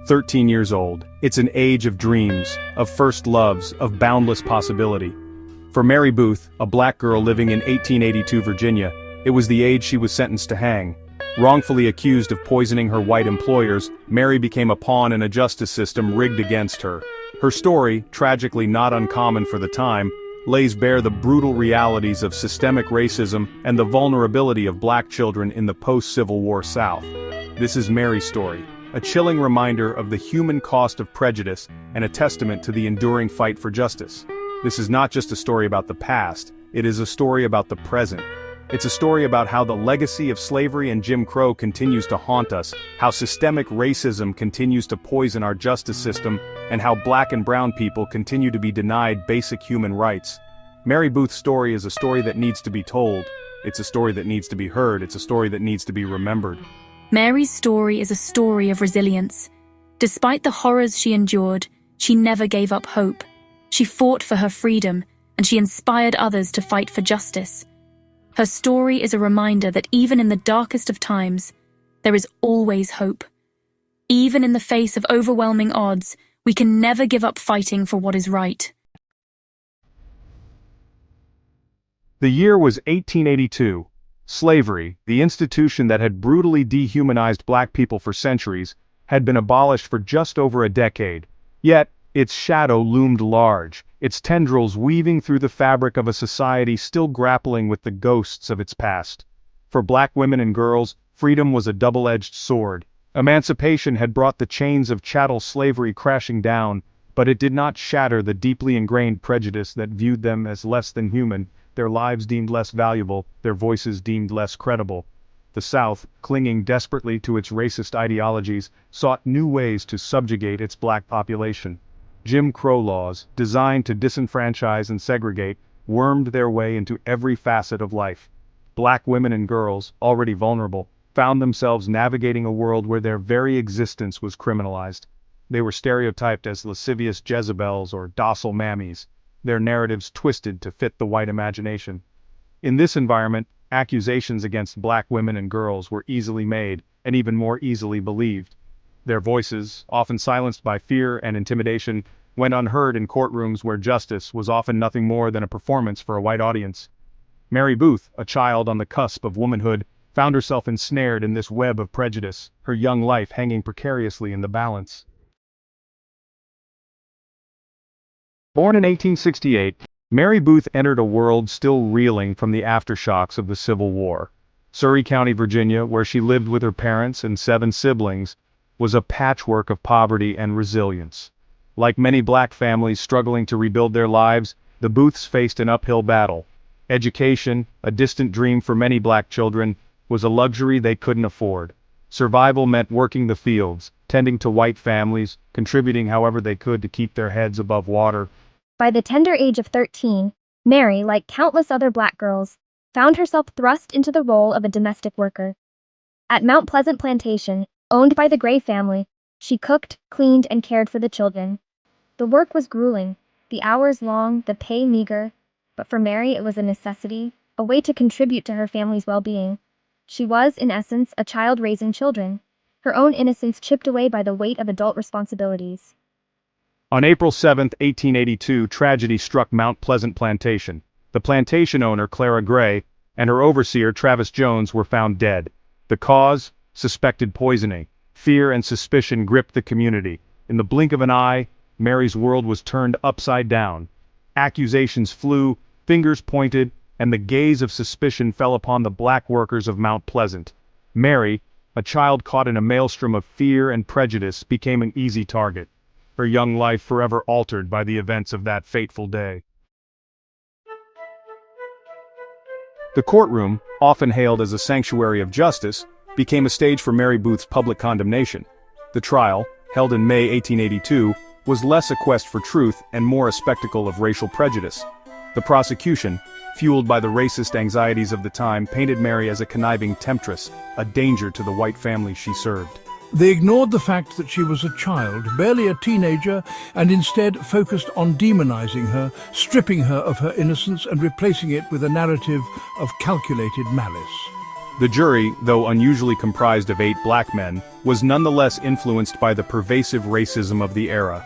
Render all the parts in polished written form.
13 years old. It's an age of dreams, of first loves, of boundless possibility. For Mary Booth, a black girl living in 1882 Virginia, it was the age she was sentenced to hang. Wrongfully accused of poisoning her white employers, Mary became a pawn in a justice system rigged against her. Her story, tragically not uncommon for the time, lays bare the brutal realities of systemic racism and the vulnerability of black children in the post-Civil War South. This is Mary's story, a chilling reminder of the human cost of prejudice and a testament to the enduring fight for justice. This is not just a story about the past, it is a story about the present. It's a story about how the legacy of slavery and Jim Crow continues to haunt us, how systemic racism continues to poison our justice system, and how black and brown people continue to be denied basic human rights. Mary Booth's story is a story that needs to be told. It's a story that needs to be heard. It's a story that needs to be remembered. Mary's story is a story of resilience. Despite the horrors she endured, she never gave up hope. She fought for her freedom, and she inspired others to fight for justice. Her story is a reminder that even in the darkest of times, there is always hope. Even in the face of overwhelming odds, we can never give up fighting for what is right. The year was 1882. Slavery, the institution that had brutally dehumanized black people for centuries, had been abolished for just over a decade. Yet, its shadow loomed large, its tendrils weaving through the fabric of a society still grappling with the ghosts of its past. For black women and girls, freedom was a double-edged sword. Emancipation had brought the chains of chattel slavery crashing down, but it did not shatter the deeply ingrained prejudice that viewed them as less than human, their lives deemed less valuable, their voices deemed less credible. The South, clinging desperately to its racist ideologies, sought new ways to subjugate its black population. Jim Crow laws, designed to disenfranchise and segregate, wormed their way into every facet of life. Black women and girls, already vulnerable, found themselves navigating a world where their very existence was criminalized. They were stereotyped as lascivious Jezebels or docile mammies, their narratives twisted to fit the white imagination. In this environment, accusations against black women and girls were easily made, and even more easily believed. Their voices, often silenced by fear and intimidation, went unheard in courtrooms where justice was often nothing more than a performance for a white audience. Mary Booth, a child on the cusp of womanhood, found herself ensnared in this web of prejudice, her young life hanging precariously in the balance. Born in 1868, Mary Booth entered a world still reeling from the aftershocks of the Civil War. Surry County, Virginia, where she lived with her parents and 7 siblings, was a patchwork of poverty and resilience. Like many black families struggling to rebuild their lives, the Booths faced an uphill battle. Education, a distant dream for many black children, was a luxury they couldn't afford. Survival meant working the fields, tending to white families, contributing however they could to keep their heads above water. By the tender age of 13, Mary, like countless other black girls, found herself thrust into the role of a domestic worker. At Mount Pleasant Plantation, owned by the Gray family, she cooked, cleaned, and cared for the children. The work was grueling, the hours long, the pay meager, but for Mary it was a necessity, a way to contribute to her family's well-being. She was, in essence, a child raising children, her own innocence chipped away by the weight of adult responsibilities. On April 7, 1882, tragedy struck Mount Pleasant Plantation. The plantation owner, Clara Gray, and her overseer, Travis Jones, were found dead. The cause? Suspected poisoning. Fear and suspicion gripped the community. In the blink of an eye, Mary's world was turned upside down. Accusations flew, fingers pointed, and the gaze of suspicion fell upon the black workers of Mount Pleasant. Mary, a child caught in a maelstrom of fear and prejudice, became an easy target, her young life forever altered by the events of that fateful day. The courtroom, often hailed as a sanctuary of justice, became a stage for Mary Booth's public condemnation. The trial, held in May 1882, was less a quest for truth and more a spectacle of racial prejudice. The prosecution, fueled by the racist anxieties of the time, painted Mary as a conniving temptress, a danger to the white families she served. They ignored the fact that she was a child, barely a teenager, and instead focused on demonizing her, stripping her of her innocence and replacing it with a narrative of calculated malice. The jury, though unusually comprised of 8 black men, was nonetheless influenced by the pervasive racism of the era.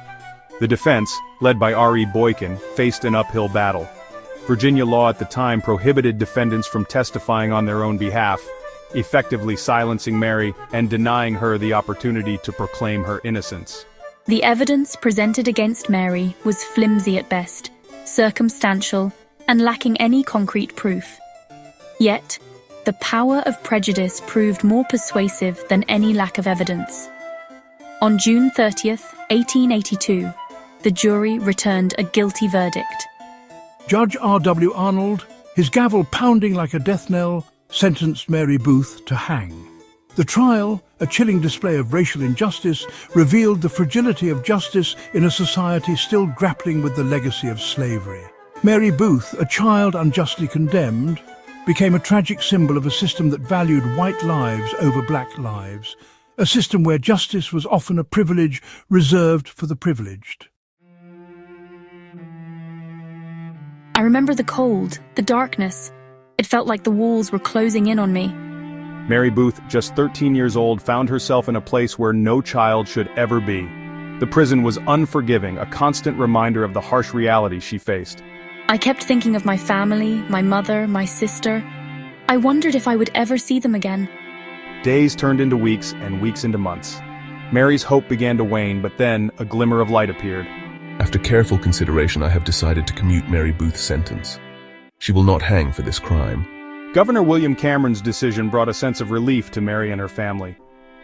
The defense, led by R.E. Boykin, faced an uphill battle. Virginia law at the time prohibited defendants from testifying on their own behalf, effectively silencing Mary and denying her the opportunity to proclaim her innocence. The evidence presented against Mary was flimsy at best, circumstantial, and lacking any concrete proof. Yet, the power of prejudice proved more persuasive than any lack of evidence. On June 30th, 1882, the jury returned a guilty verdict. Judge R.W. Arnold, his gavel pounding like a death knell, sentenced Mary Booth to hang. The trial, a chilling display of racial injustice, revealed the fragility of justice in a society still grappling with the legacy of slavery. Mary Booth, a child unjustly condemned, became a tragic symbol of a system that valued white lives over black lives, a system where justice was often a privilege reserved for the privileged. I remember the cold, the darkness. It felt like the walls were closing in on me. Mary Booth, just 13 years old, found herself in a place where no child should ever be. The prison was unforgiving, a constant reminder of the harsh reality she faced. I kept thinking of my family, my mother, my sister. I wondered if I would ever see them again. Days turned into weeks and weeks into months. Mary's hope began to wane, but then a glimmer of light appeared. After careful consideration, I have decided to commute Mary Booth's sentence. She will not hang for this crime. Governor William Cameron's decision brought a sense of relief to Mary and her family.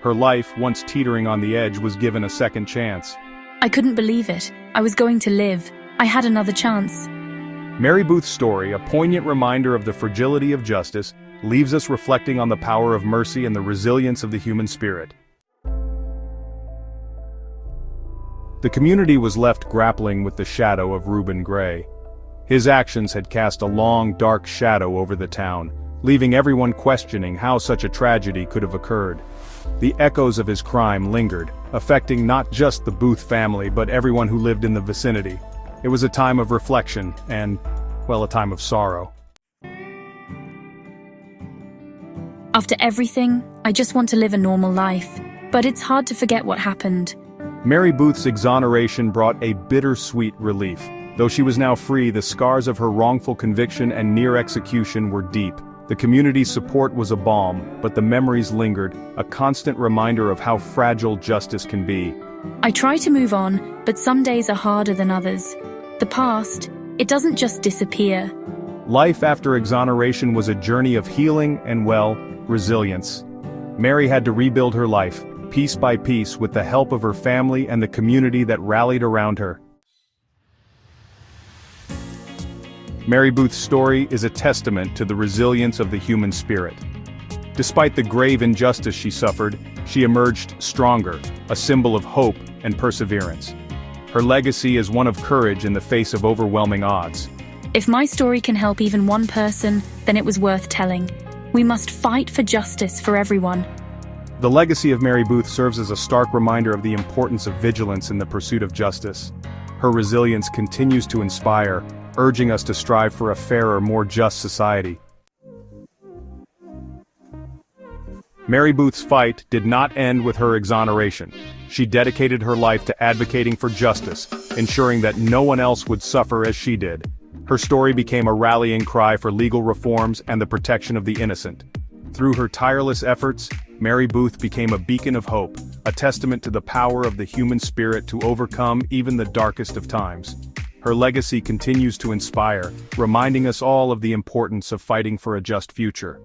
Her life, once teetering on the edge, was given a second chance. I couldn't believe it. I was going to live. I had another chance. Mary Booth's story, a poignant reminder of the fragility of justice, leaves us reflecting on the power of mercy and the resilience of the human spirit. The community was left grappling with the shadow of Reuben Gray. His actions had cast a long, dark shadow over the town, leaving everyone questioning how such a tragedy could have occurred. The echoes of his crime lingered, affecting not just the Booth family but everyone who lived in the vicinity. It was a time of reflection and, well, a time of sorrow. After everything, I just want to live a normal life, but it's hard to forget what happened. Mary Booth's exoneration brought a bittersweet relief. Though she was now free, the scars of her wrongful conviction and near execution were deep. The community's support was a balm, but the memories lingered, a constant reminder of how fragile justice can be. I try to move on, but some days are harder than others. The past, it doesn't just disappear. Life after exoneration was a journey of healing and, well, resilience. Mary had to rebuild her life, piece by piece, with the help of her family and the community that rallied around her. Mary Booth's story is a testament to the resilience of the human spirit. Despite the grave injustice she suffered, she emerged stronger, a symbol of hope and perseverance. Her legacy is one of courage in the face of overwhelming odds. If my story can help even one person, then it was worth telling. We must fight for justice for everyone. The legacy of Mary Booth serves as a stark reminder of the importance of vigilance in the pursuit of justice. Her resilience continues to inspire, urging us to strive for a fairer, more just society. Mary Booth's fight did not end with her exoneration. She dedicated her life to advocating for justice, ensuring that no one else would suffer as she did. Her story became a rallying cry for legal reforms and the protection of the innocent. Through her tireless efforts, Mary Booth became a beacon of hope, a testament to the power of the human spirit to overcome even the darkest of times. Her legacy continues to inspire, reminding us all of the importance of fighting for a just future.